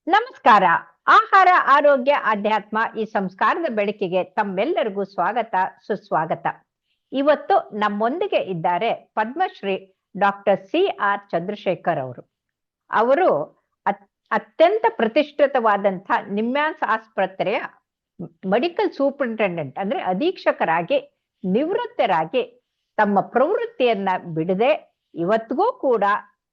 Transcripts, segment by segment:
ನಮಸ್ಕಾರ. ಆಹಾರ, ಆರೋಗ್ಯ, ಆಧ್ಯಾತ್ಮ ಈ ಸಂಸ್ಕಾರದ ಬೆಳಕಿಗೆ ತಮ್ಮೆಲ್ಲರಿಗೂ ಸ್ವಾಗತ, ಸುಸ್ವಾಗತ. ಇವತ್ತು ನಮ್ಮೊಂದಿಗೆ ಇದ್ದಾರೆ ಪದ್ಮಶ್ರೀ ಡಾಕ್ಟರ್ CR ಚಂದ್ರಶೇಖರ್ ಅವರು. ಅವರು ಅತ್ಯಂತ ಪ್ರತಿಷ್ಠಿತವಾದಂಥ ನಿಮ್ಹಾನ್ಸ್ ಆಸ್ಪತ್ರೆಯ ಮೆಡಿಕಲ್ ಸೂಪರಿಂಟೆಂಡೆಂಟ್ ಅಂದ್ರೆ ಅಧೀಕ್ಷಕರಾಗಿ ನಿವೃತ್ತರಾಗಿ ತಮ್ಮ ಪ್ರವೃತ್ತಿಯನ್ನ ಬಿಡದೆ ಇವತ್ತಿಗೂ ಕೂಡ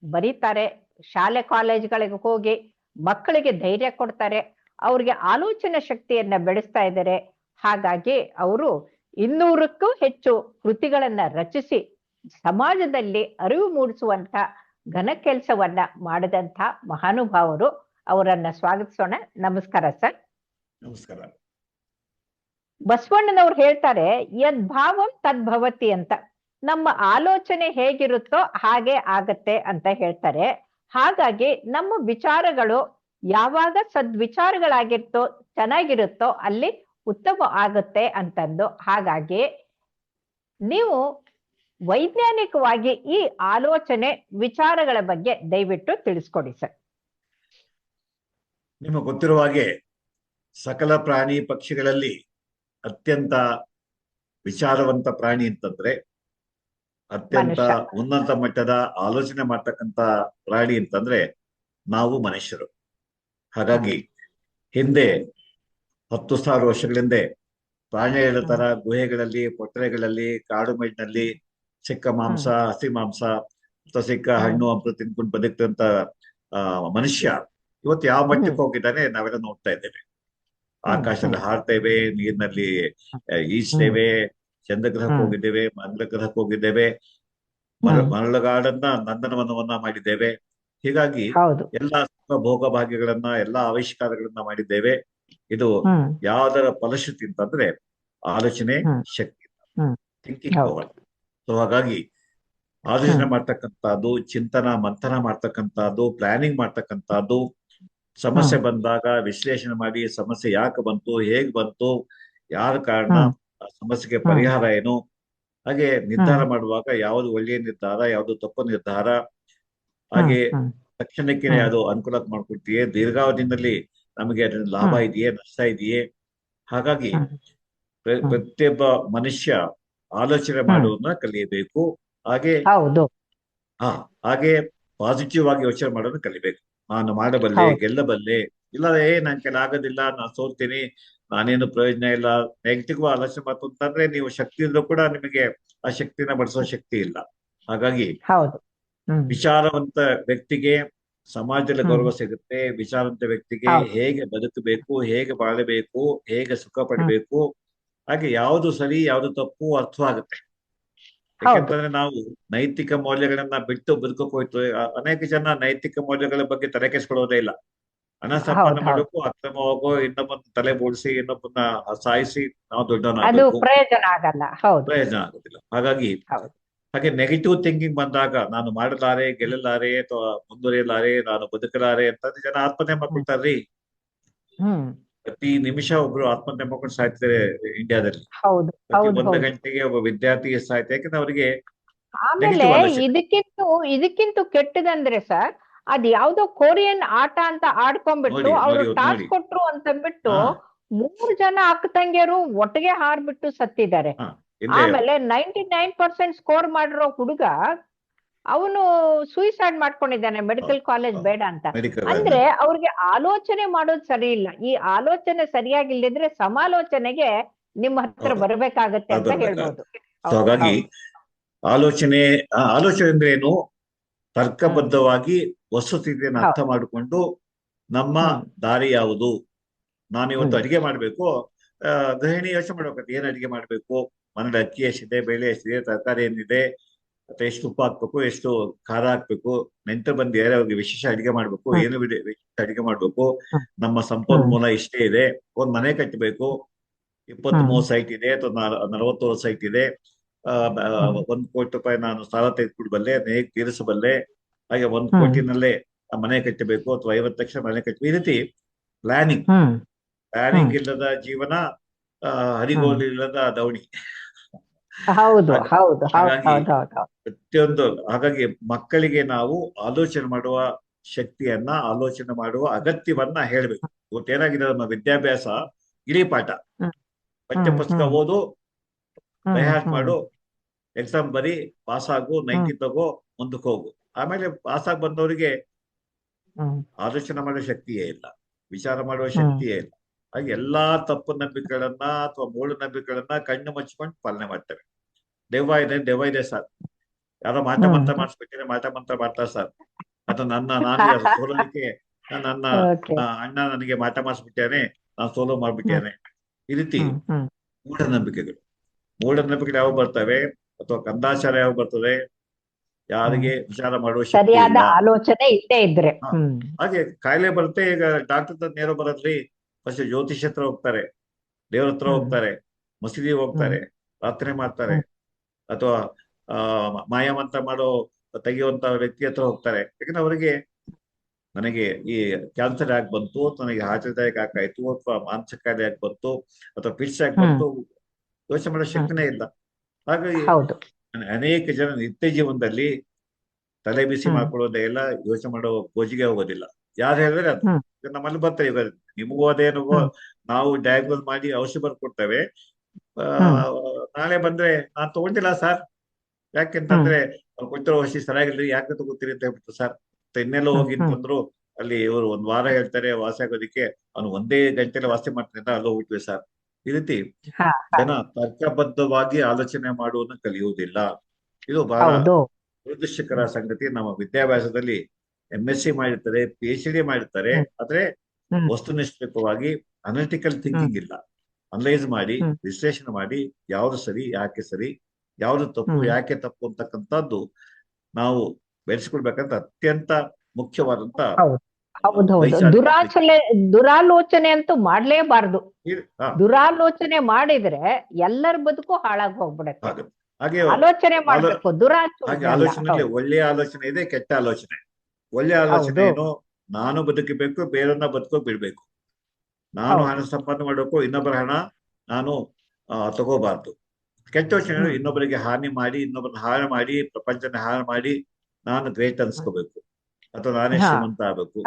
ಬರೀತಾರೆ. ಶಾಲೆ ಕಾಲೇಜುಗಳಿಗೆ ಹೋಗಿ ಮಕ್ಕಳಿಗೆ ಧೈರ್ಯ ಕೊಡ್ತಾರೆ, ಅವ್ರಿಗೆ ಆಲೋಚನಾ ಶಕ್ತಿಯನ್ನ ಬೆಳೆಸ್ತಾ ಇದ್ದಾರೆ. ಹಾಗಾಗಿ ಅವರು 200ಕ್ಕೂ ಹೆಚ್ಚು ಕೃತಿಗಳನ್ನ ರಚಿಸಿ ಸಮಾಜದಲ್ಲಿ ಅರಿವು ಮೂಡಿಸುವಂತ ಘನ ಕೆಲಸವನ್ನ ಮಾಡಿದಂಥ ಮಹಾನುಭಾವರು. ಅವರನ್ನ ಸ್ವಾಗತಿಸೋಣ. ನಮಸ್ಕಾರ ಸರ್. ನಮಸ್ಕಾರ. ಬಸವಣ್ಣನವ್ರು ಹೇಳ್ತಾರೆ, ಯದ್ಭಾವಂ ತದ್ಭವತಿ ಅಂತ. ನಮ್ಮ ಆಲೋಚನೆ ಹೇಗಿರುತ್ತೋ ಹಾಗೆ ಆಗತ್ತೆ ಅಂತ ಹೇಳ್ತಾರೆ. ಹಾಗಾಗಿ ನಮ್ಮ ವಿಚಾರಗಳು ಯಾವಾಗ ಸದ್ವಿಚಾರಗಳಾಗಿರ್ತೋ ಚೆನ್ನಾಗಿರುತ್ತೋ ಅಲ್ಲಿ ಉತ್ತಮ ಆಗುತ್ತೆ ಅಂತಂದು. ಹಾಗಾಗಿ ನೀವು ವೈಜ್ಞಾನಿಕವಾಗಿ ಈ ಆಲೋಚನೆ ವಿಚಾರಗಳ ಬಗ್ಗೆ ದಯವಿಟ್ಟು ತಿಳಿಸ್ಕೊಡಿ ಸರ್. ನಿಮಗೆ ಗೊತ್ತಿರುವ ಹಾಗೆ ಸಕಲ ಪ್ರಾಣಿ ಪಕ್ಷಿಗಳಲ್ಲಿ ಅತ್ಯಂತ ವಿಚಾರವಂತ ಪ್ರಾಣಿ ಅಂತಂದ್ರೆ, ಅತ್ಯಂತ ಉನ್ನತ ಮಟ್ಟದ ಆಲೋಚನೆ ಮಾಡ್ತಕ್ಕಂಥ ಪ್ರಾಣಿ ಅಂತಂದ್ರೆ ನಾವು ಮನುಷ್ಯರು. ಹಾಗಾಗಿ ಹಿಂದೆ 10,000 ವರ್ಷಗಳ ಹಿಂದೆ ಪ್ರಾಣಿಗಳ ತರ ಗುಹೆಗಳಲ್ಲಿ, ಪೊಟ್ಟರೆಗಳಲ್ಲಿ, ಕಾಡು ಮೇಡಿನಲ್ಲಿ ಸಿಕ್ಕ ಮಾಂಸ, ಹಸಿ ಮಾಂಸ ಅಥವಾ ಸಿಕ್ಕ ಹಣ್ಣು ಹಂಪಲು ತಿನ್ಕೊಂಡು ಬದುಕ್ತಂತ ಮನುಷ್ಯ ಇವತ್ತು ಯಾವ ಮಟ್ಟಕ್ಕೆ ಹೋಗಿದ್ದಾನೆ ನಾವೆಲ್ಲ ನೋಡ್ತಾ ಇದ್ದೇವೆ. ಆಕಾಶದಲ್ಲಿ ಹಾರ್ತೇವೆ, ನೀರಿನಲ್ಲಿ ಈಜ್ತೇವೆ, ಚಂದ್ರಗ್ರಹಕ್ಕೆ ಹೋಗಿದ್ದೇವೆ, ಮಂಗಳ ಗ್ರಹಕ್ಕೆ ಹೋಗಿದ್ದೇವೆ, ಮರಳುಗಾಡನ್ನ ನಂದನವನವನ್ನ ಮಾಡಿದ್ದೇವೆ. ಹೀಗಾಗಿ ಎಲ್ಲಾ ಭೋಗ ಭಾಗ್ಯಗಳನ್ನ, ಎಲ್ಲಾ ಆವಿಷ್ಕಾರಗಳನ್ನ ಮಾಡಿದ್ದೇವೆ. ಇದು ಯಾವ್ದರ ಫಲಶ್ರುತಿ ಅಂತಂದ್ರೆ ಆಲೋಚನೆ ಶಕ್ತಿ, ಥಿಂಕಿಂಗ್ ಪವರ್. ಸೊ ಹಾಗಾಗಿ ಆಲೋಚನೆ ಮಾಡ್ತಕ್ಕಂಥದ್ದು, ಚಿಂತನ ಮಂಥನ ಮಾಡ್ತಕ್ಕಂಥದ್ದು, ಪ್ಲಾನಿಂಗ್ ಮಾಡ್ತಕ್ಕಂಥದ್ದು, ಸಮಸ್ಯೆ ಬಂದಾಗ ವಿಶ್ಲೇಷಣೆ ಮಾಡಿ ಸಮಸ್ಯೆ ಯಾಕೆ ಬಂತು, ಹೇಗ್ ಬಂತು, ಯಾರ ಕಾರಣ, ಸಮಸ್ಯೆಗೆ ಪರಿಹಾರ ಏನು, ಹಾಗೆ ನಿರ್ಧಾರ ಮಾಡುವಾಗ ಯಾವುದು ಒಳ್ಳೆಯ ನಿರ್ಧಾರ, ಯಾವುದು ತಪ್ಪು ನಿರ್ಧಾರ, ಹಾಗೆ ತಕ್ಷಣಕ್ಕೆ ಅದು ಅನುಕೂಲ ಮಾಡ್ಕೊಡ್ತೀಯೇ, ದೀರ್ಘಾವಧಿನಲ್ಲಿ ನಮಗೆ ಅದರಿಂದ ಲಾಭ ಇದೆಯೇ, ನಷ್ಟ ಇದೆಯೇ. ಹಾಗಾಗಿ ಪ್ರತಿಯೊಬ್ಬ ಮನುಷ್ಯ ಆಲೋಚನೆ ಮಾಡುವುದನ್ನ ಕಲಿಯಬೇಕು. ಹಾಗೆ ಹಾಗೆ ಪಾಸಿಟಿವ್ ಆಗಿ ಯೋಚನೆ ಮಾಡೋದನ್ನ ಕಲಿಬೇಕು. ನಾನು ಮಾಡಬಲ್ಲೆ, ಗೆಲ್ಲಬಲ್ಲೆ, ಇಲ್ಲ ನನ್ ಕೆಲ ಆಗೋದಿಲ್ಲ, ನಾನು ಸೋಲ್ತೀನಿ, ನಾನೇನು ಪ್ರಯೋಜನ ಇಲ್ಲ, ನೆಗೆಟಿವ್ ಆಲೋಚನೆ ಮಾತು ಅಂತಂದ್ರೆ ನೀವು ಶಕ್ತಿ ಇದ್ರೂ ಕೂಡ ನಿಮಗೆ ಆ ಶಕ್ತಿನ ಬಳಸೋ ಶಕ್ತಿ ಇಲ್ಲ. ಹಾಗಾಗಿ ವಿಚಾರವಂತ ವ್ಯಕ್ತಿಗೆ ಸಮಾಜದಲ್ಲಿ ಗೌರವ ಸಿಗುತ್ತೆ. ವಿಚಾರವಂತ ವ್ಯಕ್ತಿಗೆ ಹೇಗೆ ಬದುಕಬೇಕು, ಹೇಗೆ ಬಾಳಬೇಕು, ಹೇಗೆ ಸುಖ ಪಡಿಬೇಕು, ಹಾಗೆ ಯಾವುದು ಸರಿ ಯಾವುದು ತಪ್ಪು ಅರ್ಥವಾಗುತ್ತೆ. ಯಾಕೆಂತಂದ್ರೆ ನಾವು ನೈತಿಕ ಮೌಲ್ಯಗಳನ್ನ ಬಿಟ್ಟು ಬದುಕಕ್ಕೆ ಹೋಯ್ತು. ಅನೇಕ ಜನ ನೈತಿಕ ಮೌಲ್ಯಗಳ ಬಗ್ಗೆ ತಲೆ ಕೆಡಿಸ್ಕೊಳ್ಳೋದೇ ಇಲ್ಲ. ಹಣ ಸಂಪಾದನೆ ಮಾಡಬೇಕು, ಅಕ್ರಮವಾಗೋ ಇನ್ನೊಬ್ಬನ ತಲೆ ಬೋಡಿಸಿ ಇನ್ನೊಬ್ಬನ ಸಾಯಿಸಿ ನಾವು ದೊಡ್ಡವನಾಗಬೇಕು, ಪ್ರಯೋಜನ ಆಗೋದಿಲ್ಲ. ಹಾಗೆ ನೆಗೆಟಿವ್ ಥಿಂಕಿಂಗ್ ಬಂದಾಗ ನಾನು ಮಾಡಲಾರೆ, ಗೆಲ್ಲಲಾರೆ ಅಥವಾ ಮುಂದುವರಿಯಲಾರೆ, ನಾನು ಬದುಕಲಾರೆ ಅಂತ ಜನ ಆತ್ಮಹತ್ಯೆ ಮಾಡ್ಕೊಳ್ತಾರ್ರಿ. ಪ್ರತಿ ನಿಮಿಷ ಒಬ್ರು ಆತ್ಮಹತ್ಯೆ ಮಾಡ್ಕೊಂಡು ಸಾಯ್ತಿದ್ದಾರೆ ಇಂಡಿಯಾದಲ್ಲಿ. ಪ್ರತಿ 1 ಗಂಟೆಗೆ ಒಬ್ಬ ವಿದ್ಯಾರ್ಥಿ ಸಾಯ್ತಾರೆ. ಯಾಕಂದ್ರೆ ಅವರಿಗೆ ಆಮೇಲೆ ಇದಕ್ಕಿಂತ ಕೆಟ್ಟದಂದ್ರೆ ಸರ್, ಅದ್ ಯಾವ್ದೋ ಕೊರಿಯನ್ ಆಟ ಅಂತ ಆಡ್ಕೊಂಡ್ಬಿಟ್ಟು ಅವ್ರು ಟಾಸ್ ಕೊಟ್ರು ಅಂತಂದ್ಬಿಟ್ಟು 3 ಜನ ಅಕ್ಕ ತಂಗಿಯರು ಒಟ್ಟಿಗೆ ಹಾರ್ಬಿಟ್ಟು ಸತ್ತಿದ್ದಾರೆ. ಆಮೇಲೆ 99% ಸ್ಕೋರ್ ಮಾಡಿರೋ ಹುಡುಗ ಅವನು ಸೂಯಿಸೈಡ್ ಮಾಡ್ಕೊಂಡಿದ್ದಾನೆ, ಮೆಡಿಕಲ್ ಕಾಲೇಜ್ ಬೇಡ ಅಂತ. ಅಂದ್ರೆ ಅವ್ರಿಗೆ ಆಲೋಚನೆ ಮಾಡೋದು ಸರಿ ಇಲ್ಲ. ಈ ಆಲೋಚನೆ ಸರಿಯಾಗಿಲ್ಲದಿದ್ರೆ ಸಮಾಲೋಚನೆಗೆ ನಿಮ್ಮ ಹತ್ರ ಬರ್ಬೇಕಾಗತ್ತೆ ಅಂತ ಹೇಳ್ಬೋದು. ಹಾಗಾಗಿ ಆಲೋಚನೆ ಅಂದ್ರೆ ಏನು, ತರ್ಕಬದ್ಧವಾಗಿ ವಸ್ತುಸ್ಥಿತಿಯನ್ನು ಅರ್ಥ ಮಾಡಿಕೊಂಡು ನಮ್ಮ ದಾರಿ ಯಾವುದು, ನಾನು ಇವತ್ತು ಅಡಿಗೆ ಮಾಡ್ಬೇಕು, ಗೃಹಿಣಿ ಯೋಚನೆ ಮಾಡ್ಬೇಕು ಏನ್ ಅಡಿಗೆ ಮಾಡ್ಬೇಕು, ಮನೇಲಿ ಅಕ್ಕಿ ಎಷ್ಟಿದೆ, ಬೇಳೆ ಎಷ್ಟಿದೆ, ತರಕಾರಿ ಏನಿದೆ, ಮತ್ತೆ ಎಷ್ಟು ಉಪ್ಪು ಹಾಕ್ಬೇಕು, ಎಷ್ಟು ಖಾರ ಹಾಕ್ಬೇಕು, ನೆಂಟರು ಬಂದು ಯಾರ್ಯಾವ್ರಿಗೆ ವಿಶೇಷ ಅಡಿಗೆ ಮಾಡ್ಬೇಕು, ಏನು ವಿಶೇಷ ಅಡಿಗೆ ಮಾಡ್ಬೇಕು, ನಮ್ಮ ಸಂಪನ್ಮೂಲ ಇಷ್ಟೇ ಇದೆ, ಒಂದ್ ಮನೆ ಕಟ್ಟಬೇಕು, 23 ಸೈಟ್ ಇದೆ ಅಥವಾ 40 ಸೈಟ್ ಇದೆ, 1 ಕೋಟಿ ರೂಪಾಯಿ ನಾನು ಸಾಲ ತೆಗೆದುಕೊಡ್ಬಲ್ಲೆ, ಹೇಗೆ ತೀರಿಸಬಲ್ಲೆ, ಹಾಗೆ 1 ಕೋಟಿನಲ್ಲೇ ಮನೆ ಕಟ್ಟಬೇಕು ಅಥವಾ 50 ಲಕ್ಷ ಮನೆ ಕಟ್ಟಬೇಕು. ಈ ರೀತಿ ಪ್ಲಾನಿಂಗ್ ಇಲ್ಲದ ಜೀವನ, ಹರಿಗೋಲಿಲ್ಲದ ದವಣಿ. ಪ್ರತಿಯೊಂದು. ಹಾಗಾಗಿ ಮಕ್ಕಳಿಗೆ ನಾವು ಆಲೋಚನೆ ಮಾಡುವ ಶಕ್ತಿಯನ್ನ ಆಲೋಚನೆ ಮಾಡುವ ಅಗತ್ಯವನ್ನ ಹೇಳ್ಬೇಕು. ಇವತ್ತೇನಾಗಿದೆ ನಮ್ಮ ವಿದ್ಯಾಭ್ಯಾಸ ಗಿಳಿಪಾಠ, ಪಠ್ಯ ಪುಸ್ತಕ ಓದು, ಬೈಹಾಟ್ ಮಾಡು, ಎಕ್ಸಾಮ್ ಬರಿ, ಪಾಸ್ ಆಗು, 90 ತಗೋ, ಮುಂದಕ್ಕೆ ಹೋಗು. ಆಮೇಲೆ ಪಾಸ್ ಆಗಿ ಬಂದವರಿಗೆ ಆಲೋಚನೆ ಮಾಡುವ ಶಕ್ತಿಯೇ ಇಲ್ಲ, ವಿಚಾರ ಮಾಡುವ ಶಕ್ತಿಯೇ ಇಲ್ಲ. ಹಾಗೆ ಎಲ್ಲಾ ತಪ್ಪು ನಂಬಿಕೆಗಳನ್ನ ಅಥವಾ ಮೂಢನಂಬಿಕೆಗಳನ್ನ ಕಣ್ಣು ಮುಚ್ಕೊಂಡು ಪಾಲನೆ ಮಾಡ್ತೇವೆ. ದೆವ್ವ ಇದೆ ಸರ್, ಯಾರೋ ಮಾಟ ಮಂತ್ರ ಮಾಡಿಸ್ಬಿಟ್ಟಿದ್ರೆ ಮಾಟ ಮಂತ್ರ ಮಾಡ್ತಾರೆ ಸರ್, ಅಥವಾ ನಾನು ಸೋಲೋದಕ್ಕೆ ನನ್ನ ಅಣ್ಣ ನನಗೆ ಮಾಟ ಮಾಡಿಸ್ಬಿಟ್ಟೇನೆ, ನಾನು ಸೋಲೋ ಮಾಡ್ಬಿಟ್ಟೇನೆ. ಈ ರೀತಿ ಮೂಢನಂಬಿಕೆಗಳು ಯಾವ ಬರ್ತವೆ, ಅಥವಾ ಕಂದಾಚಾರ ಯಾವ ಬರ್ತದೆ, ಯಾರಿಗೆ ವಿಚಾರ ಮಾಡುವ ಶಕ್ತಿ ಸರಿಯಾದ ಇಲ್ಲ, ಆಲೋಚನೆ ಇಲ್ಲೇ ಇದ್ರೆ. ಹಾಗೆ ಕಾಯಿಲೆ ಬರುತ್ತೆ. ಈಗ ಡಾಕ್ಟರ್ ನೇರ ಬರೋದ್ರಿ, ಫಸ್ಟ್ ಜ್ಯೋತಿಷ್ ಹತ್ರ ಹೋಗ್ತಾರೆ, ದೇವ್ರ ಹತ್ರ ಹೋಗ್ತಾರೆ, ಮಸೀದಿ ಹೋಗ್ತಾರೆ, ಪ್ರಾರ್ಥನೆ ಮಾಡ್ತಾರೆ, ಅಥವಾ ಮಾಯಮಂತ್ರ ಮಾಡೋ ತೆಗೆಯುವಂತ ವ್ಯಕ್ತಿ ಹತ್ರ ಹೋಗ್ತಾರೆ. ಯಾಕಂದ್ರೆ ಅವರಿಗೆ ನನಗೆ ಈ ಕ್ಯಾನ್ಸರ್ ಯಾಕೆ ಬಂತು, ನನಗೆ ಹಾರ್ಟ್ ಅಟ್ಯಾಕ್ ಯಾಕಾಯ್ತು, ಅಥವಾ ಮಾನಸಿಕ ಕಾಯಿಲೆ ಯಾಕೆ ಬಂತು, ಅಥವಾ ಫಿಟ್ಸ್ ಯಾಕೆ ಬಂತು, ಯೋಚನೆ ಮಾಡೋ ಶಕ್ತಿನೇ ಇಲ್ಲ. ಹಾಗಾಗಿ ಅನೇಕ ಜನ ನಿತ್ಯ ಜೀವನದಲ್ಲಿ ತಲೆ ಬಿಸಿ ಮಾಡ್ಕೊಳ್ಳೋದೇ ಇಲ್ಲ, ಯೋಚನೆ ಮಾಡೋ ಗೋಜಿಗೆ ಹೋಗೋದಿಲ್ಲ. ಯಾರು ಹೇಳಿದ್ರೆ ಅದು ನಮ್ಮಲ್ಲಿ ಬರ್ತಾರೆ. ಇವಾಗ ನಿಮಗೂ ಅದೇನು, ನಾವು ಡಯಾಗ್ನೋಸ್ ಮಾಡಿ ಔಷಧಿ ಬರ್ಕೊಡ್ತೇವೆ, ನಾಳೆ ಬಂದ್ರೆ ನಾನ್ ತಗೊಂಡಿಲ್ಲ ಸರ್, ಯಾಕೆಂತಂದ್ರೆ ಕೊಟ್ಟಿರೋ ಔಷಧಿ ಸರಿಯಾಗಿಲ್ಲ, ಯಾಕೆ ತಗೋತೀರಿ ಅಂತ ಹೇಳ್ಬಿಟ್ಟು ಸರ್. ಇನ್ನೆಲ್ಲ ಹೋಗಿಂತಂದ್ರು ಅಲ್ಲಿ ಇವರು 1 ವಾರ ಹೇಳ್ತಾರೆ ವಾಸಿ ಆಗೋದಿಕ್ಕೆ, ಅವನು 1 ಗಂಟೆಲೆ ವಾಸಿ ಮಾಡ್ತಾನೆ ಅಂತ ಅಲ್ಲಿ ಹೋಗ್ಬಿಟ್ವಿ ಸರ್. ಈ ರೀತಿ ಜನ ತರ್ಕಬದ್ಧವಾಗಿ ಆಲೋಚನೆ ಮಾಡುವುದನ್ನು ಕಲಿಯುವುದಿಲ್ಲ. ಇದು ಬಹಳ ದುರದೃಷ್ಟಕರ ಸಂಗತಿ. ನಮ್ಮ ವಿದ್ಯಾಭ್ಯಾಸದಲ್ಲಿ MSc ಮಾಡಿರ್ತಾರೆ, PhD ಮಾಡಿರ್ತಾರೆ, ಆದ್ರೆ ವಸ್ತುನಿಷ್ಠವಾಗಿ ಅನಲಿಟಿಕಲ್ ಥಿಂಕಿಂಗ್ ಇಲ್ಲ. ಅನಲೈಸ್ ಮಾಡಿ, ವಿಶ್ಲೇಷಣೆ ಮಾಡಿ, ಯಾವ್ದು ಸರಿ, ಯಾಕೆ ಸರಿ, ಯಾವ್ದು ತಪ್ಪು, ಯಾಕೆ ತಪ್ಪು ಅಂತಕ್ಕಂಥದ್ದು ನಾವು ಬೆಳೆಸ್ಕೊಳ್ಬೇಕಂತ ಅತ್ಯಂತ ಮುಖ್ಯವಾದಂತ. ದುರಾಲೋಚನೆ ಅಂತೂ ಮಾಡ್ಲೇಬಾರ್ದು. ದುರಾಲೋಚನೆ ಮಾಡಿದ್ರೆ ಎಲ್ಲರ ಬದುಕು ಹಾಳಾಗಿ ಹೋಗ್ಬಿಡುತ್ತೆ. ಹಾಗೆ ಆಲೋಚನೆ ಮಾಡ್ಬೇಕು. ಆಲೋಚನೆಯಲ್ಲಿ ಒಳ್ಳೆಯ ಆಲೋಚನೆ ಇದೆ, ಕೆಟ್ಟ ಆಲೋಚನೆ. ಒಳ್ಳೆಯ ಆಲೋಚನೆ ಏನು, ನಾನು ಬದುಕಬೇಕು, ಬೇರನ್ನ ಬದುಕೋಕ್ ಬಿಡ್ಬೇಕು, ನಾನು ಹಣ ಸಂಪಾದನೆ ಮಾಡಬೇಕು, ಇನ್ನೊಬ್ಬರ ಹಣ ನಾನು ತಗೋಬಾರ್ದು. ಕೆಟ್ಟ ಯೋಚನೆ ಇನ್ನೊಬ್ಬರಿಗೆ ಹಾನಿ ಮಾಡಿ, ಇನ್ನೊಬ್ಬರನ್ನ ಹಾಳು ಮಾಡಿ, ಪ್ರಪಂಚನ ಹಾಳು ಮಾಡಿ ನಾನು ಗ್ರೇಟ್ ಅನ್ಸ್ಕೋಬೇಕು, ಅಥವಾ ನಾನೇ ಶ್ರೀಮಂತ ಆಗ್ಬೇಕು,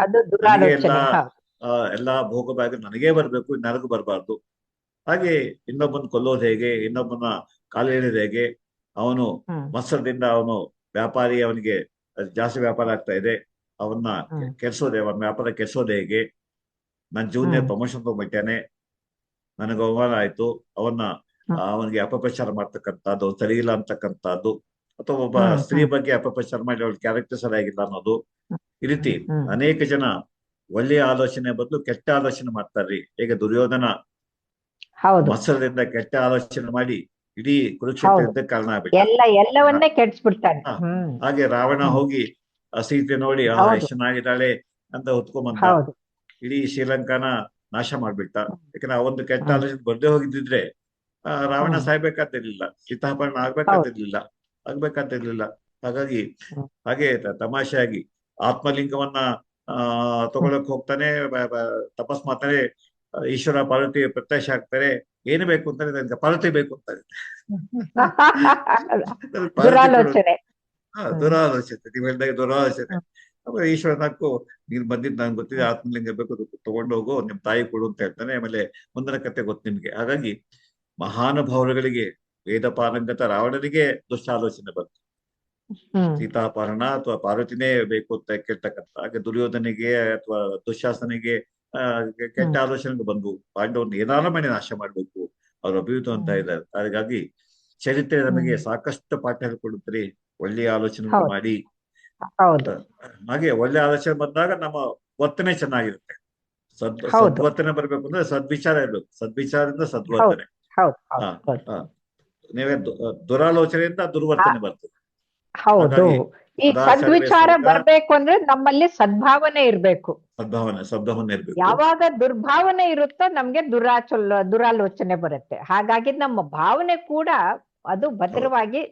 ನನಗೆ ಎಲ್ಲಾ ಭೋಗಭಾಗ್ಯ ನನಗೇ ಬರ್ಬೇಕು, ನನಗೂ ಬರಬಾರ್ದು. ಹಾಗೆ ಇನ್ನೊಬ್ಬನ ಕೊಲ್ಲೋದು ಹೇಗೆ, ಇನ್ನೊಬ್ಬನ ಕಾಲು ಎಳೆಯೋದು ಹೇಗೆ, ಅವನು ಮತ್ಸರದಿಂದ ಅವನು ವ್ಯಾಪಾರಿ, ಅವನಿಗೆ ಜಾಸ್ತಿ ವ್ಯಾಪಾರ ಆಗ್ತಾ ಇದೆ, ಅವನ್ನ ಕೆಲ್ಸೋದೆ, ಅವನ ವ್ಯಾಪಾರ ಕೆಲ್ಸೋದು ಹೇಗೆ, ನನ್ನ ಜೂನಿಯರ್ ಪ್ರಮೋಷನ್ ತಗೊಂಡ್ಬಿಟ್ಟೇನೆ, ನನಗೆ ಅವಮಾನ ಆಯ್ತು, ಅವನಿಗೆ ಅಪಪ್ರಚಾರ ಮಾಡ್ತಕ್ಕಂಥದ್ದು, ಸರಿ ಇಲ್ಲ ಅಂತಕ್ಕಂಥದ್ದು, ಅಥವಾ ಒಬ್ಬ ಸ್ತ್ರೀ ಬಗ್ಗೆ ಅಪಪ್ರಚಾರ ಮಾಡಿ ಅವಳ ಕ್ಯಾರೆಕ್ಟರ್ ಸರಿಯಾಗಿಲ್ಲ ಅನ್ನೋದು. ಈ ರೀತಿ ಅನೇಕ ಜನ ಒಳ್ಳೆಯ ಆಲೋಚನೆ ಬದಲು ಕೆಟ್ಟ ಆಲೋಚನೆ ಮಾಡ್ತಾರ್ರಿ. ಈಗ ದುರ್ಯೋಧನ ಮತ್ಸರದಿಂದ ಕೆಟ್ಟ ಆಲೋಚನೆ ಮಾಡಿ ಇಡೀ ಕುರುಕ್ಷೇತ್ರ ಕಾರಣ ಎಲ್ಲವನ್ನೇ ಕೆಡಿಸ್ಬಿಡ್ತಾನೆ. ಹಾಗೆ ರಾವಣ ಹೋಗಿ ಸೀತೆ ನೋಡಿ ಎಷ್ಟು ಚೆನ್ನಾಗಿದ್ದಾಳೆ ಅಂತ ಹೊತ್ಕೊಂಬಂದ, ಇಡೀ ಶ್ರೀಲಂಕಾನ ನಾಶ ಮಾಡ್ಬಿಟ್ಟ. ಯಾಕಂದ್ರೆ ಆ ಒಂದು ಕೆಟ್ಟ ಆಲೋಚನೆ ಬರ್ದೇ ಹೋಗಿದ್ದಿದ್ರೆ ರಾವಣ ಸಾಯ್ಬೇಕಾದಿರ್ಲಿಲ್ಲ, ಸೀತಾಪಹರಣ ಆಗ್ಬೇಕಾದಿರ್ಲಿಲ್ಲ. ಹಾಗಾಗಿ ಹಾಗೆ ತಮಾಷೆಯಾಗಿ ಆತ್ಮಲಿಂಗವನ್ನ ತಗೊಳಕ್ ಹೋಗ್ತಾನೆ, ತಪಸ್ ಮಾಡ್ತಾನೆ, ಈಶ್ವರ ಪಾರ್ವತಿ ಪ್ರತ್ಯಕ್ಷ ಆಗ್ತಾರೆ. ಏನು ಬೇಕು ಅಂತಾನೆ, ನನಗೆ ಪಾರ್ವತಿ ಬೇಕು ಅಂತಾನೆ. ದುರಾಲೋಚನೆ, ನೀವು ಹೇಳಿದಾಗ ದುರಾಲೋಚನೆ. ಆಮೇಲೆ ಈಶ್ವರನಕ್ಕೂ ನೀನ್ ಬಂದಿದ್ದು ನಂಗೆ ಗೊತ್ತಿದೆ, ಆತ್ಮಲಿಂಗ ಬೇಕು, ತಗೊಂಡೋಗು, ನಿಮ್ ತಾಯಿ ಕೊಡು ಅಂತ ಹೇಳ್ತಾನೆ. ಆಮೇಲೆ ಮುಂದಿನ ಕತೆ ಗೊತ್ತು ನಿಮ್ಗೆ. ಹಾಗಾಗಿ ಮಹಾನುಭಾವರುಗಳಿಗೆ, ವೇದ ಪಾರಂಗತ ರಾವಣನಿಗೆ ದುಷ್ಟಾಲೋಚನೆ ಬಂತು, ಸೀತಾಪಹರಣ ಅಥವಾ ಪಾರ್ವತಿನೇ ಬೇಕು ಅಂತ ಕೇಳ್ತಕ್ಕಂಥ. ಹಾಗೆ ದುರ್ಯೋಧನಿಗೆ ಅಥವಾ ದುಶ್ಯಾಸನಿಗೆ ಕೆಟ್ಟ ಆಲೋಚನೆಗೆ ಬಂದು ಪಾಂಡವರನ್ನ ಏನಾರ ಮಾಡಿ ನಾಶ ಮಾಡ್ಬೇಕು, ಅವ್ರು ಅಭಿವೃದ್ಧಿ ಅಂತ ಇದ್ದಾರೆ. ಹಾಗಾಗಿ ಚರಿತ್ರೆ ನಮಗೆ ಸಾಕಷ್ಟು ಪಾಠ ಹೇಳ್ಕೊಡುತ್ತಾರೆ, ಒಳ್ಳೆಯ ಆಲೋಚನೆ ಮಾಡಿ. ಹಾಗೆ ಒಳ್ಳೆ ಆಲೋಚನೆ ಬಂದಾಗ ನಮ್ಮ ವರ್ತನೆ ಚೆನ್ನಾಗಿರುತ್ತೆ. ಸದ್ವರ್ತನೆ ಬರ್ಬೇಕು ಅಂದ್ರೆ ಸದ್ವಿಚಾರ ಇರ್ಬೇಕು, ಸದ್ವಿಚಾರದಿಂದ ಸದ್ವರ್ತನೆ. ನೀವೇ ದುರಾಲೋಚನೆಯಿಂದ ದುರ್ವರ್ತನೆ ಬರ್ತದೆ. ಹೌದು, ಈ ಸದ್ವಿಚಾರ ಬರ್ಬೇಕು ಅಂದ್ರೆ ನಮ್ಮಲ್ಲಿ ಸದ್ಭಾವನೆ ಇರ್ಬೇಕು. ಸದ್ಭಾವನೆ ಇರ್ಬೇಕು. ಯಾವಾಗ ದುರ್ಭಾವನೆ ಇರುತ್ತೋ ನಮ್ಗೆ ದುರಾಲೋಚನೆ ಬರುತ್ತೆ. ಹಾಗಾಗಿ ನಮ್ಮ ಭಾವನೆ ಕೂಡ ಅದು ಭದ್ರವಾಗಿ,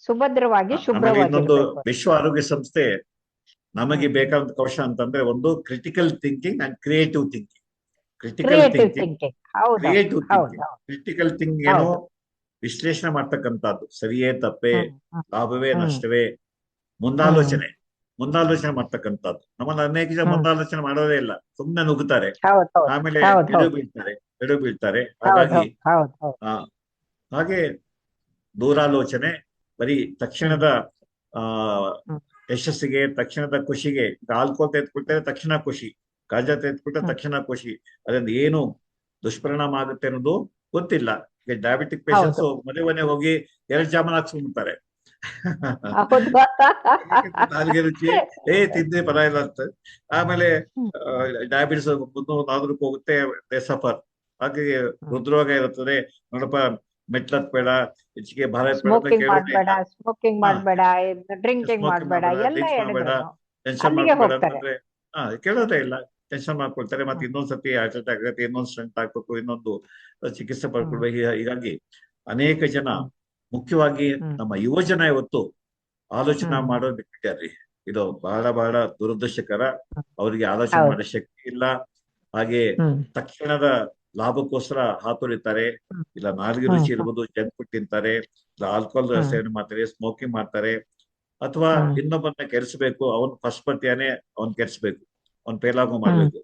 ಸುಭದ್ರವಾಗಿ, ಶುಭ್ರವಾಗಿ. ಇನ್ನೊಂದು ವಿಶ್ವ ಆರೋಗ್ಯ ಸಂಸ್ಥೆ ನಮಗೆ ಬೇಕಾದ ಕೌಶಲ ಅಂತಂದ್ರೆ ಒಂದು critical thinking and creative thinking. Critical thinking ಏನು, ವಿಶ್ಲೇಷಣೆ ಮಾಡ್ತಕ್ಕಂಥದ್ದು, ಸರಿಯೇ ತಪ್ಪೇ, ಲಾಭವೇ ನಷ್ಟವೇ, ಮುಂದಾಲೋಚನೆ. ಮುಂದಾಲೋಚನೆ ಮಾಡ್ತಕ್ಕಂಥದ್ದು. ನಮ್ಮಲ್ಲಿ ಅನೇಕ ಜನ ಮುಂದಾಲೋಚನೆ ಮಾಡೋದೇ ಇಲ್ಲ, ಸುಮ್ಮನೆ ನುಗ್ಗುತ್ತಾರೆ, ಹೌದ್ ಹೌದ್ ಆಮೇಲೆ ಹೌದ್ ಎಡು ಹೌದ್ ಬೀಳ್ತಾರೆ ಎಡು ಬೀಳ್ತಾರೆ. ಹೌದ್ ಹಾಗಾಗಿ ಹೌದ್ ಹೌದ್ ಆ ಹಾಗೆ ದೂರಾಲೋಚನೆ ಬರೀ ಹ್ಮ್ ತಕ್ಷಣದ ಆ ಹ್ಮ್ ಯಶಸ್ಸಿಗೆ, ತಕ್ಷಣದ ಖುಷಿಗೆ. ಈಗ ಆಲ್ಕೋಹಾಲ್ ತೆಗೆದುಕೊಳ್ತಾರೆ ತಕ್ಷಣ ಖುಷಿ, ಗಾಂಜಾ ತೆಗೆದುಕೊಟ್ರೆ ಹ್ಮ್ ತಕ್ಷಣ ಖುಷಿ, ಅದರಿಂದ ಏನು ದುಷ್ಪರಿಣಾಮ ಆಗುತ್ತೆ ಅನ್ನೋದು ಗೊತ್ತಿಲ್ಲ. ಈಗ ಡಯಾಬಿಟಿಕ್ ಪೇಷಂಟ್ಸ್ ಹೌದು ಮನೆ ಮನೆ ಹೋಗಿ 2 ಜಾಮೂನ್ ಹಾಕ್ಸ್ಕೊಂಡ್ಬಿಡ್ತಾರೆ. ಹೌದು ನಾಲ್ಗೆ ರುಚಿ, ತಿಂದ್ರೆ ಪರವಾಗಿಲ್ಲ ಅಂತ. ಆಮೇಲೆ ಹ್ಮ್ ಡಯಾಬಿಟಿಸ್ 300-400 ಹೋಗುತ್ತೆ, ಸಫರ್. ಹಾಗೆ ಹ್ಮ್ ಹೃದ್ರೋಗ ಇರುತ್ತದೆ. ನೋಡಪ್ಪ, ಮೆಟ್ಲತ್ಬೇಡ, ಹೆಚ್ಚಿಗೆ ಭಾರ ಎತ್ಬೇಡ ಅಂತ ಸ್ಮೋಕಿಂಗ್ ಕೇಳೋದೇ ಮಾಡ್ಬೇಡ, ಇಲ್ಲ. ಸ್ಮೋಕಿಂಗ್ ಹಾ, ಮಾಡ್ಬೇಡ, ಡ್ರಿಂಕಿಂಗ್ ಸ್ಮೋಕಿಂಗ್ ಮಾಡ್ಬೇಡ, ಮಾಡಬೇಡ, ಎಲ್ಲ ಡ್ರಿಂಕ್ಸ್ ಮಾಡಬೇಡ, ಹೇಳಿದ್ರು ಟೆನ್ಷನ್ ಅಲ್ಲಿಗೆ ಮಾಡ್ಬೇಡ ಹೋಗ್ತಾರೆ. ಅಂತಂದ್ರೆ ಕೇಳೋದೇ ಇಲ್ಲ. ಟೆನ್ಷನ್ ಮಾಡ್ಕೊಳ್ತಾರೆ, ಮತ್ತೆ ಹ್ಮ್ ಇನ್ನೊಂದ್ಸತಿ ಹಾರ್ಟ್ ಅಟ್ಯಾಕ್ ಆಗುತ್ತೆ, ಇನ್ನೊಂದು ಸ್ಟ್ರೆಂತ್ ಹಾಕ್ಬೇಕು, ಇನ್ನೊಂದು ಚಿಕಿತ್ಸೆ ಹ್ಮ್ ಪಡ್ಕೊಳ್ಬೇಕು. ಹೀಗಾಗಿ ಅನೇಕ ಜನ, ಹ್ಮ್ ಮುಖ್ಯವಾಗಿ ಹ್ಮ್ ನಮ್ಮ ಯುವ ಜನ ಇವತ್ತು ಆಲೋಚನೆ ಹ್ಮ್ ಮಾಡೋದು ಬಿಟ್ಟಿದ್ದಾರೆ. ಇದು ಬಹಳ ಬಹಳ ದುರದೃಷ್ಟಕರ. ಹ್ಮ್ ಅವರಿಗೆ ಆಲೋಚನೆ ಹೌದು ಮಾಡೋ ಶಕ್ತಿ ಇಲ್ಲ. ಹಾಗೆ ಹ್ಮ್ ತಕ್ಷಣದ ಲಾಭಕ್ಕೋಸ್ಕರ ಹಾತೊರಿತಾರೆ. ಹ್ಮ್ ಇಲ್ಲ ನಾಲ್ಗೆ ಹ್ಮ್ ರುಚಿ ಇರ್ಬೋದು, ಜಂಕ್ ಫುಡ್ ತಿಂತಾರೆ, ಇಲ್ಲ ಆಲ್ಕೋಹಾಲ್ ಹ್ಮ್ ಸೇವನೆ ಮಾಡ್ತಾರೆ, ಸ್ಮೋಕಿಂಗ್ ಮಾಡ್ತಾರೆ, ಅಥವಾ ಹ್ಮ್ ಇನ್ನೊಬ್ಬರನ್ನ ಕೆಡಿಸ್ಬೇಕು, ಅವನ್ ಫಸ್ಟ್ ಬರ್ತಿಯಾನೆ, ಅವ್ನ್ ಕೆಡಿಸ್ಬೇಕು, ಅವ್ನ್ ಫೇಲಾಗೋ ಹ್ಮ್ ಮಾಡ್ಬೇಕು.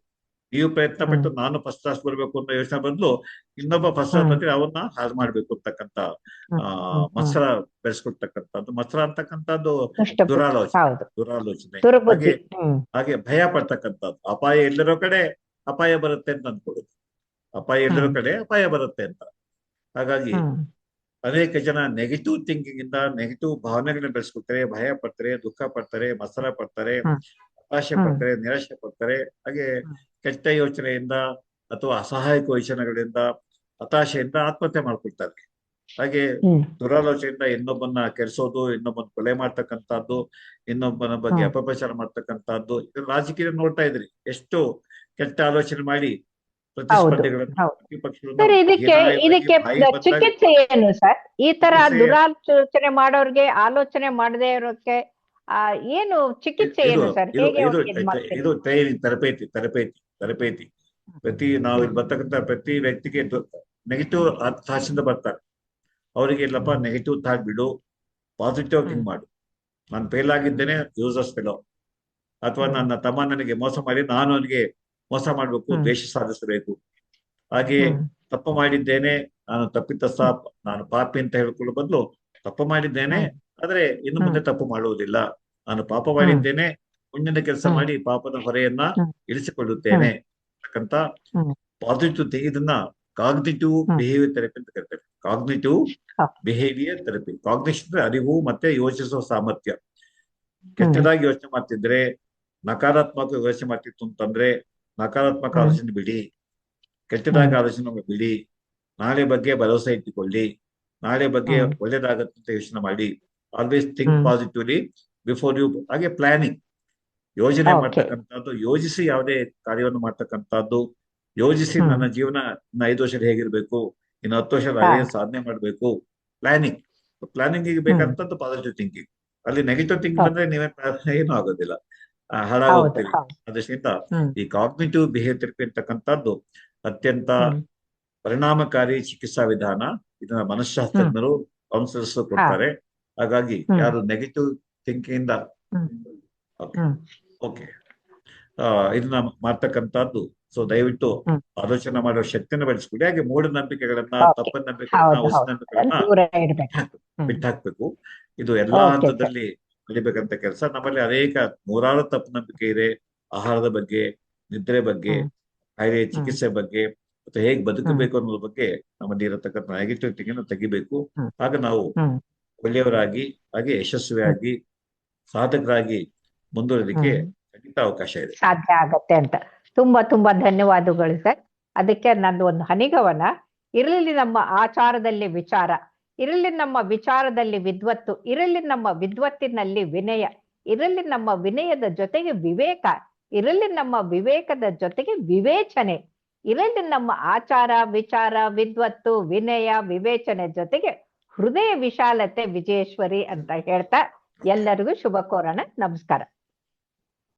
ನೀವು ಪ್ರಯತ್ನ ಹ್ಮ್ ಪಟ್ಟು ನಾನು ಫಸ್ಟ್ ಕ್ಲಾಸ್ ಬರ್ಬೇಕು ಅನ್ನೋ ಯೋಚನೆ ಬದಲು, ಇನ್ನೊಬ್ಬ ಫಸ್ಟ್ ಕ್ಲಾಸ್ ಹ್ಮ್ ಬರ್ತೀವಿ ಅವನ್ನ ಹಾಳು ಮಾಡ್ಬೇಕು ಅಂತಕ್ಕಂಥ ಹ್ಮ್ ಹ್ಮ್ ಮತ್ಸರ ಬೆಳೆಸ್ಕೊಡ್ತಕ್ಕಂಥದ್ದು. ಮತ್ಸರ ಅಂತಕ್ಕಂಥದ್ದು ಇಷ್ಟಪಟ್ಟು ದುರಾಲೋಚನೆ, ಹೌದು ದುರಾಲೋಚನೆ. ಹಾಗೆ ದುರ್ಬುದ್ಧಿ. ಹಾಗೆ ಭಯ ಪಡ್ತಕ್ಕಂಥದ್ದು. ಅಪಾಯ ಎಲ್ಲರೋ ಕಡೆ ಅಪಾಯ ಬರುತ್ತೆ ಅಂತ ಅಂದ್ಕೊಳ್ಳೋದು. ಅಪಾಯ ಎಲ್ಲರೋ ಹ್ಮ್ ಕಡೆ ಅಪಾಯ ಬರುತ್ತೆ ಅಂತ. ಹಾಗಾಗಿ ಹ್ಮ್ ಅನೇಕ ಜನ ನೆಗೆಟಿವ್ ಥಿಂಕಿಂಗ್ ಇಂದ ನೆಗೆಟಿವ್ ಭಾವನೆಗಳನ್ನ ಬೆಳೆಸ್ಕೊಳ್ತಾರೆ, ಭಯ ಪಡ್ತಾರೆ, ದುಃಖ ಪಡ್ತಾರೆ, ಮತ್ಸರ ಪಡ್ತಾರೆ, ಹ್ಮ್ ಹತಾಶೆ ಹ್ಮ್ ಪಡ್ತಾರೆ, ನಿರಾಶೆ ಪಡ್ತಾರೆ. ಹಾಗೆ ಹ್ಮ್ ಕೆಟ್ಟ ಯೋಚನೆಯಿಂದ ಅಥವಾ ಅಸಹಾಯಕ ಯೋಚನೆಗಳಿಂದ, ಹತಾಶೆಯಿಂದ ಆತ್ಮಹತ್ಯೆ ಮಾಡ್ಕೊಳ್ತಾರೆ. ಹಾಗೆ ಹ್ಮ್ ದುರಾಲೋಚನೆಯಿಂದ ಇನ್ನೊಬ್ಬನ ಕೆಡಿಸೋದು, ಇನ್ನೊಬ್ಬನ ಕೊಲೆ ಮಾಡ್ತಕ್ಕಂಥದ್ದು, ಇನ್ನೊಬ್ಬನ ಬಗ್ಗೆ ಹ್ಮ್ ಅಪಪ್ರಚಾರ ಮಾಡ್ತಕ್ಕಂಥದ್ದು. ಇದು ರಾಜಕೀಯ ನೋಡ್ತಾ ಇದ್ರಿ, ಎಷ್ಟು ಕೆಟ್ಟ ಆಲೋಚನೆ ಮಾಡಿ ಹೌದು ಪ್ರತಿಸ್ಪರ್ಧಿಗಳನ್ನ, ಹೌದು ಪ್ರತಿಪಕ್ಷಗಳನ್ನ ಸರ್. ಇದಕ್ಕೆ ಹೀನಾಯವಾಗಿ ಇದಕ್ಕೆ ಬಾಯಿ ಬಂದಾಗ ಚಿಕಿತ್ಸೆ ಏನು ಸರ್? ಈ ತರ ಚಿಕಿತ್ಸೆ. ದುರಾಲೋಚನೆ ಮಾಡೋರ್ಗೆ, ಆಲೋಚನೆ ಮಾಡದೇ ಇರೋಕೆ ಆ ಏನು ಚಿಕಿತ್ಸೆ ಇದು ಏನು ಸರ್? ಇದು ಹೇಗೆ ಇದು ಅವ್ರಿಗೆ ಇದ್ ಮಾಡ್ತೀರಿ? ಇದು ಟ್ರೈನಿಂಗ್, ತರಬೇತಿ. ನಾವು ಇಲ್ಲಿ ಬರ್ತಕ್ಕಂಥ ಪ್ರತಿ ವ್ಯಕ್ತಿಗೆ ನೆಗೆಟಿವ್ ಥಾಟ್ಸ್ ಇಂದ ಬರ್ತಾರೆ. ಅವರಿಗೆ ಇಲ್ಲಪ್ಪ, ನೆಗೆಟಿವ್ ಥಾಟ್ ಬಿಡು, ಪಾಸಿಟಿವ್ ಹ್ಮ್ ಥಿಂಕ್ ಮಾಡು. ನಾನು ಫೇಲ್ ಆಗಿದ್ದೇನೆ, ಯೂಸರ್ಸ್ ಫೆಲೋ. ಅಥವಾ ಹ್ಮ್ ನನ್ನ ತಮ್ಮ ನನಗೆ ಮೋಸ ಮಾಡಿ ನಾನು ಅವನಿಗೆ ಮೋಸ ಮಾಡಬೇಕು, ಹ್ಮ್ ದ್ವೇಷ ಸಾಧಿಸಬೇಕು. ಹಾಗೆ ಹ್ಮ್ ತಪ್ಪು ಮಾಡಿದ್ದೇನೆ, ನಾನು ತಪ್ಪಿತಸ್ಥ, ನಾನು ಪಾಪಿ ಅಂತ ಹೇಳ್ಕೊಳ್ಳೋ ಬದಲು, ತಪ್ಪು ಮಾಡಿದ್ದೇನೆ, ಹ್ಮ್ ಆದ್ರೆ ಇನ್ನು ಹ್ಮ್ ಮುಂದೆ ತಪ್ಪು ಮಾಡುವುದಿಲ್ಲ. ನಾನು ಪಾಪ ಹ್ಮ್ ಮಾಡಿದ್ದೇನೆ, ಪುಣ್ಯದ ಕೆಲಸ ಹ್ಮ್ ಮಾಡಿ ಪಾಪದ ಹೊರೆಯನ್ನ ಹ್ಮ್ ಇಳಿಸಿಕೊಳ್ಳುತ್ತೇನೆ ಹ್ಮ್ ಅಂತಕ್ಕಂಥ ಹ್ಮ್ ಪಾಸಿಟಿವ್. ಇದನ್ನ ಕಾಗ್ನಿಟಿವ್ ಹ್ಮ್ ಬಿಹೇವಿಯರ್ ಥೆರಪಿ ಅಂತ ಕರೀತಾರೆ. ಕಾಗ್ನಿಟಿವ್ ಹ, ಬಿಹೇವಿಯರ್ ಥೆರಪಿ. ಕಾಗ್ನಿಷನ್ ಅರಿವು ಮತ್ತೆ ಯೋಚಿಸುವ ಸಾಮರ್ಥ್ಯ. ಹ್ಮ್ ಕೆಟ್ಟದಾಗಿ ಯೋಚನೆ ಮಾಡ್ತಿದ್ರೆ, ನಕಾರಾತ್ಮಕ ಯೋಚನೆ ಮಾಡ್ತಿತ್ತು ಅಂತಂದ್ರೆ, ನಕಾರಾತ್ಮಕ ಹ್ಮ್ ಆಲೋಚನೆ ಬಿಡಿ, ಕೆಟ್ಟದಾಗಿ ಹ್ಮ್ ಆಲೋಚನೆ ಬಿಡಿ. ನಾಳೆ ಬಗ್ಗೆ ಭರವಸೆ ಇಟ್ಟುಕೊಳ್ಳಿ, ನಾಳೆ ಬಗ್ಗೆ ಹ್ಮ್ ಒಳ್ಳೇದಾಗತ್ತೆ ಅಂತ ಯೋಚನೆ ಮಾಡಿ. Always think hmm positively before you. ಹಾಗೆ ಪ್ಲಾನಿಂಗ್, ಯೋಜನೆ ಓಕೆ. ಮಾಡ್ತಕ್ಕಂಥದ್ದು, ಯೋಜಿಸಿ ಯಾವುದೇ ಕಾರ್ಯವನ್ನು ಮಾಡ್ತಕ್ಕಂಥದ್ದು. ಯೋಜಿಸಿ ಹ್ಮ್ ನನ್ನ ಜೀವನ ಇನ್ನು 5 ವರ್ಷದಲ್ಲಿ ಹೇಗಿರ್ಬೇಕು, ಇನ್ನು 10 ವರ್ಷದಲ್ಲಿ ಹಾ ಅದೇನು ಸಾಧನೆ ಮಾಡಬೇಕು. ಪ್ಲಾನಿಂಗ್. ಪ್ಲಾನಿಂಗ್ ಹ್ಮ್ ಬೇಕಾದಂತದ್ದು ಪಾಸಿಟಿವ್ ಥಿಂಕಿಂಗ್. ಅಲ್ಲಿ ನೆಗೆಟಿವ್ ಥಿಂಕಿಂಗ್ ಓಕೆ. ಬಂದ್ರೆ ಏನೂ ಆಗೋದಿಲ್ಲ, ಹೌದು ಹಾಳಾಗೋಗ್ತೀವಿ. ಹೌದು. ಅದರಿಂದ ಹ್ಮ್ ಈ ಕಾಗ್ನಿಟಿವ್ ಬಿಹೇವಿಯರ್ ಥೆರಪಿ ಅಂತಕ್ಕಂಥದ್ದು ಅತ್ಯಂತ ಹ್ಮ್ ಪರಿಣಾಮಕಾರಿ ಚಿಕಿತ್ಸಾ ವಿಧಾನ. ಇದನ್ನ ಹ್ಮ್ ಮನಃಶಾಸ್ತ್ರಜ್ಞರು, ಕೌನ್ಸಿಲರ್ಸ್ ಹಾ ಕೊಡ್ತಾರೆ. ಹಾಗಾಗಿ ಹ್ಮ್ ಯಾರು ನೆಗೆಟಿವ್ ಥಿಂಕಿಂಗ್ ಇಂದ, ಹ್ಮ್ ಓಕೆ ಹ್ಮ್ ಓಕೆ ಇದನ್ನ ಮಾಡ್ತಕ್ಕಂಥದ್ದು. ಸೊ ದಯವಿಟ್ಟು ಹ್ಮ್ ಆಲೋಚನೆ ಮಾಡುವ ಶಕ್ತಿಯನ್ನು ಬೆಳೆಸ್ಕೊಳ್ಳಿ. ಹಾಗೆ ಮೂಢನಂಬಿಕೆಗಳನ್ನ, ಓಕೆ. ತಪ್ಪನಂಬಿಕೆಗಳನ್ನ, ಹೌದು ಹುಸಿ ಹೌದು, ನಂಬಿಕೆಗಳನ್ನ ದೂರ ಇಡ್ಬೇಕು. ಹ್ಮ್ ಬಿಟ್ಟಾಕ್ಬೇಕು. ಇದು ಎಲ್ಲಾ ಓಕೆ ಸರ್. ಹಂತದಲ್ಲಿ ಕಲಿಬೇಕಂತ ಕೆಲಸ. ನಮ್ಮಲ್ಲಿ ಅನೇಕ ನೂರಾರು ತಪ್ಪನಂಬಿಕೆ ಇದೆ. ಆಹಾರದ ಬಗ್ಗೆ, ನಿದ್ರೆ ಬಗ್ಗೆ, ಹ್ಮ್ ಕಾಯಿಲೆ ಹ್ಮ್ ಚಿಕಿತ್ಸೆ ಬಗ್ಗೆ, ಮತ್ತೆ ಹೇಗೆ ಹ್ಮ್ ಬದುಕಬೇಕು ಅನ್ನೋದ್ರ ಬಗ್ಗೆ ನಮ್ಮಲ್ಲಿ ಇರತಕ್ಕಂಥ ನೆಗೆಟಿವ್ ಥಿಂಕಿಂಗ್ ತೆಗಿಬೇಕು. ಹ್ಮ್ ಆಗ ನಾವು ಹ್ಮ್ ಒಳ್ಳೆಯವರಾಗಿ, ಹಾಗೆ ಹ್ಮ್ ಯಶಸ್ವಿಯಾಗಿ, ಸಾಧಕರಾಗಿ ಮುಂದುವರಿಲಿಕ್ಕೆ ಹ್ಮ್ ಖಂಡಿತ ಅವಕಾಶ ಇದೆ. ಸಾಧ್ಯ ಆಗತ್ತೆ ಅಂತ. ತುಂಬಾ ತುಂಬಾ ಧನ್ಯವಾದಗಳು ಸರ್. ಅದಕ್ಕೆ ನಂದು ಒಂದು ಹನಿಗವನ: ಇರಲಿ ನಮ್ಮ ಆಚಾರದಲ್ಲಿ ವಿಚಾರ, ಇರಲಿ ನಮ್ಮ ವಿಚಾರದಲ್ಲಿ ವಿದ್ವತ್ತು, ಇರಲಿ ನಮ್ಮ ವಿದ್ವತ್ತಿನಲ್ಲಿ ವಿನಯ, ಇರಲಿ ನಮ್ಮ ವಿನಯದ ಜೊತೆಗೆ ವಿವೇಕ, ಇರಲಿ ನಮ್ಮ ವಿವೇಕದ ಜೊತೆಗೆ ವಿವೇಚನೆ, ಇರಲಿ ನಮ್ಮ ಆಚಾರ ವಿಚಾರ ವಿದ್ವತ್ತು ವಿನಯ ವಿವೇಚನೆ ಜೊತೆಗೆ ಹೃದಯ ವಿಶಾಲತೆ ವಿಜಯೇಶ್ವರಿ ಅಂತ ಹೇಳ್ತಾ ಎಲ್ಲರಿಗೂ ಶುಭ ಕೋರೋಣ. ನಮಸ್ಕಾರ.